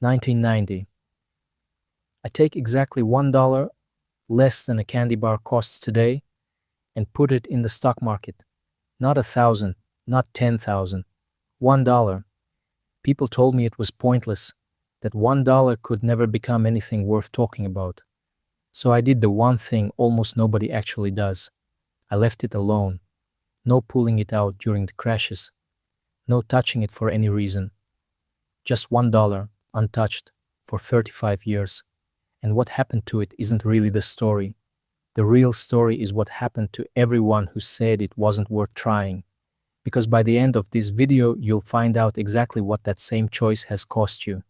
1990. I take exactly $1, less than a candy bar costs today, and put it in the stock market. Not 1,000, not 10,000. $1. People told me it was pointless, that $1 could never become anything worth talking about. So I did the one thing almost nobody actually does. I left it alone. No pulling it out during the crashes. No touching it for any reason. Just $1, untouched, for 35 years. And what happened to it isn't really the story. The real story is what happened to everyone who said it wasn't worth trying. Because by the end of this video, you'll find out exactly what that same choice has cost you.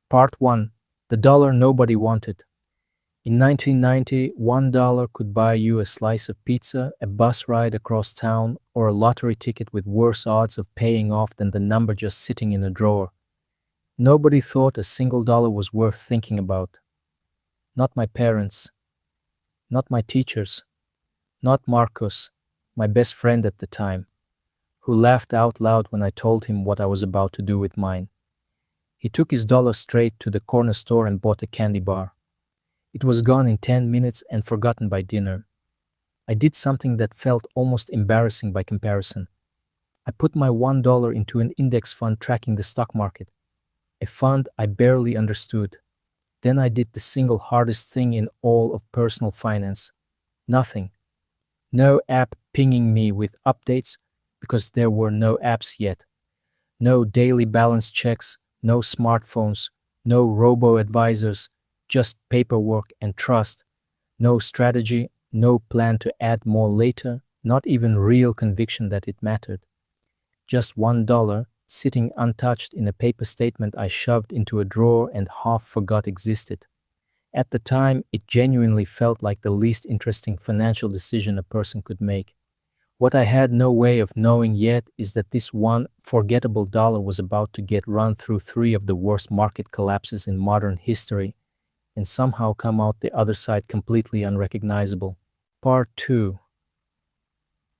Part 1. The dollar nobody wanted. In 1990, $1 could buy you a slice of pizza, a bus ride across town, or a lottery ticket with worse odds of paying off than the number just sitting in a drawer. Nobody thought a single dollar was worth thinking about. Not my parents. Not my teachers. Not Marcos, my best friend at the time, who laughed out loud when I told him what I was about to do with mine. He took his dollar straight to the corner store and bought a candy bar. It was gone in 10 minutes and forgotten by dinner. I did something that felt almost embarrassing by comparison. I put my $1 into an index fund tracking the stock market, a fund I barely understood. Then I did the single hardest thing in all of personal finance. Nothing. No app pinging me with updates because there were no apps yet. No daily balance checks, no smartphones, no robo-advisors, just paperwork and trust. No strategy, no plan to add more later, not even real conviction that it mattered. Just $1 sitting untouched in a paper statement I shoved into a drawer and half forgot existed. At the time, it genuinely felt like the least interesting financial decision a person could make. What I had no way of knowing yet is that this one forgettable dollar was about to get run through 3 of the worst market collapses in modern history and somehow come out the other side completely unrecognizable. Part 2.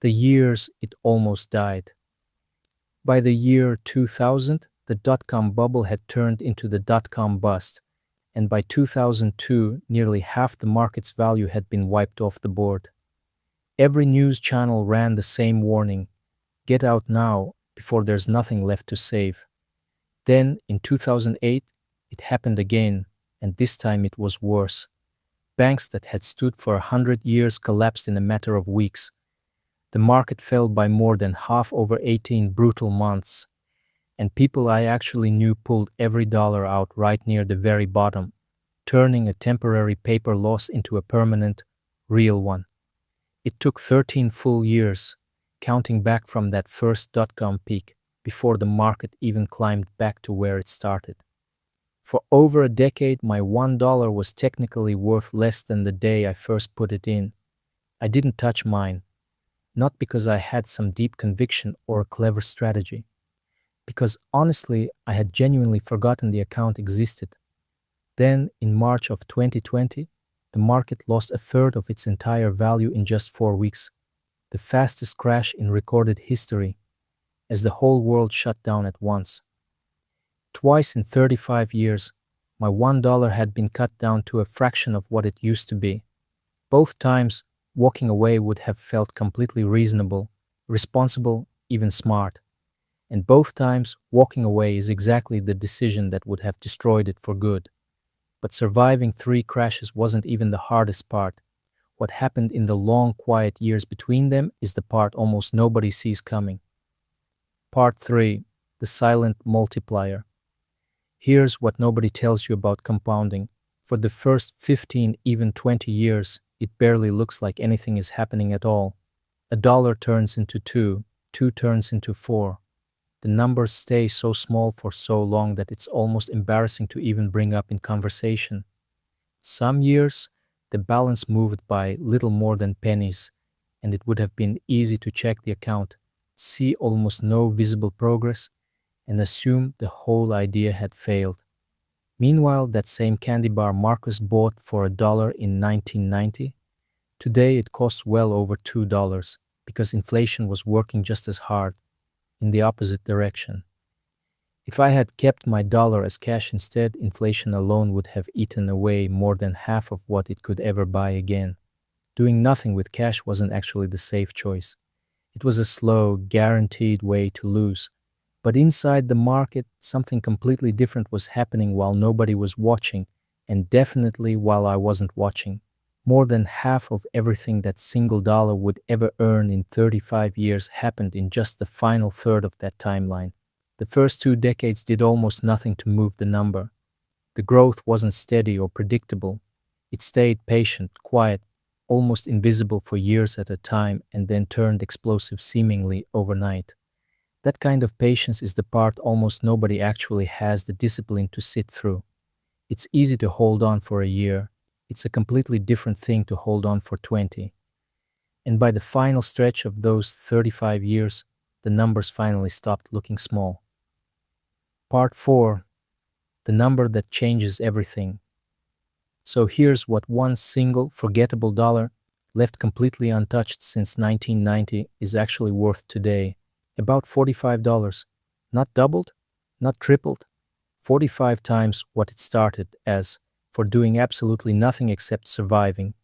The years it almost died. By the year 2000, the dot-com bubble had turned into the dot-com bust, and by 2002, nearly half the market's value had been wiped off the board. Every news channel ran the same warning: get out now before there's nothing left to save. Then, in 2008, it happened again, and this time it was worse. Banks that had stood for 100 years collapsed in a matter of weeks. The market fell by more than half over 18 brutal months, and people I actually knew pulled every dollar out right near the very bottom, turning a temporary paper loss into a permanent, real one. It took 13 full years, counting back from that first dot-com peak, before the market even climbed back to where it started. For over a decade, my $1 was technically worth less than the day I first put it in. I didn't touch mine. Not because I had some deep conviction or a clever strategy. Because honestly, I had genuinely forgotten the account existed. Then, in March of 2020, the market lost a third of its entire value in just 4 weeks, the fastest crash in recorded history, as the whole world shut down at once. Twice in 35 years, my $1 had been cut down to a fraction of what it used to be. Both times, walking away would have felt completely reasonable, responsible, even smart. And both times, walking away is exactly the decision that would have destroyed it for good. But surviving 3 crashes wasn't even the hardest part. What happened in the long, quiet years between them is the part almost nobody sees coming. Part 3. The silent multiplier. Here's what nobody tells you about compounding. For the first 15, even 20 years, it barely looks like anything is happening at all. $1 turns into 2, 2 turns into 4. The numbers stay so small for so long that it's almost embarrassing to even bring up in conversation. Some years, the balance moved by little more than pennies, and it would have been easy to check the account, see almost no visible progress, and assume the whole idea had failed. Meanwhile, that same candy bar Marcus bought for $1 in 1990, today it costs well over $2 because inflation was working just as hard, in the opposite direction. If I had kept my dollar as cash instead, inflation alone would have eaten away more than half of what it could ever buy again. Doing nothing with cash wasn't actually the safe choice. It was a slow, guaranteed way to lose. But inside the market, something completely different was happening while nobody was watching, and definitely while I wasn't watching. More than half of everything that single dollar would ever earn in 35 years happened in just the final third of that timeline. The first 2 decades did almost nothing to move the number. The growth wasn't steady or predictable. It stayed patient, quiet, almost invisible for years at a time, and then turned explosive seemingly overnight. That kind of patience is the part almost nobody actually has the discipline to sit through. It's easy to hold on for a year. It's a completely different thing to hold on for 20. And by the final stretch of those 35 years, the numbers finally stopped looking small. Part 4. The number that changes everything. So here's what one single forgettable dollar, left completely untouched since 1990, is actually worth today. About $45. Not doubled, not tripled, 45 times what it started as, for doing absolutely nothing except surviving.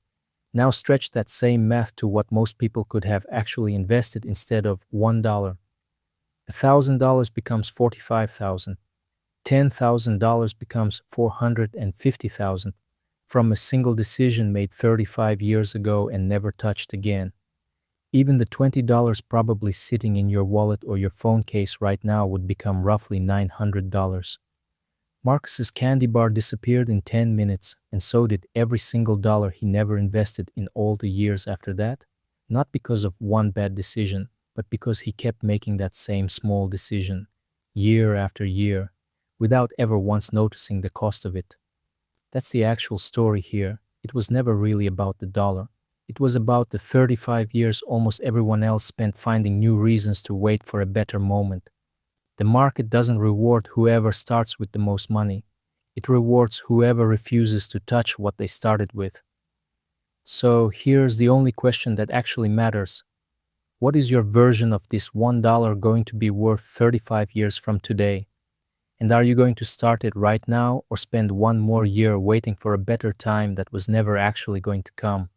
Now stretch that same math to what most people could have actually invested instead of $1. $1,000 becomes $45,000. $10,000 becomes $450,000 from a single decision made 35 years ago and never touched again. Even the $20 probably sitting in your wallet or your phone case right now would become roughly $900. Marcus's candy bar disappeared in 10 minutes, and so did every single dollar he never invested in all the years after that, not because of one bad decision, but because he kept making that same small decision, year after year, without ever once noticing the cost of it. That's the actual story here. It was never really about the dollar. It was about the 35 years almost everyone else spent finding new reasons to wait for a better moment. The market doesn't reward whoever starts with the most money. It rewards whoever refuses to touch what they started with. So here's the only question that actually matters. What is your version of this $1 going to be worth 35 years from today? And are you going to start it right now or spend one more year waiting for a better time that was never actually going to come?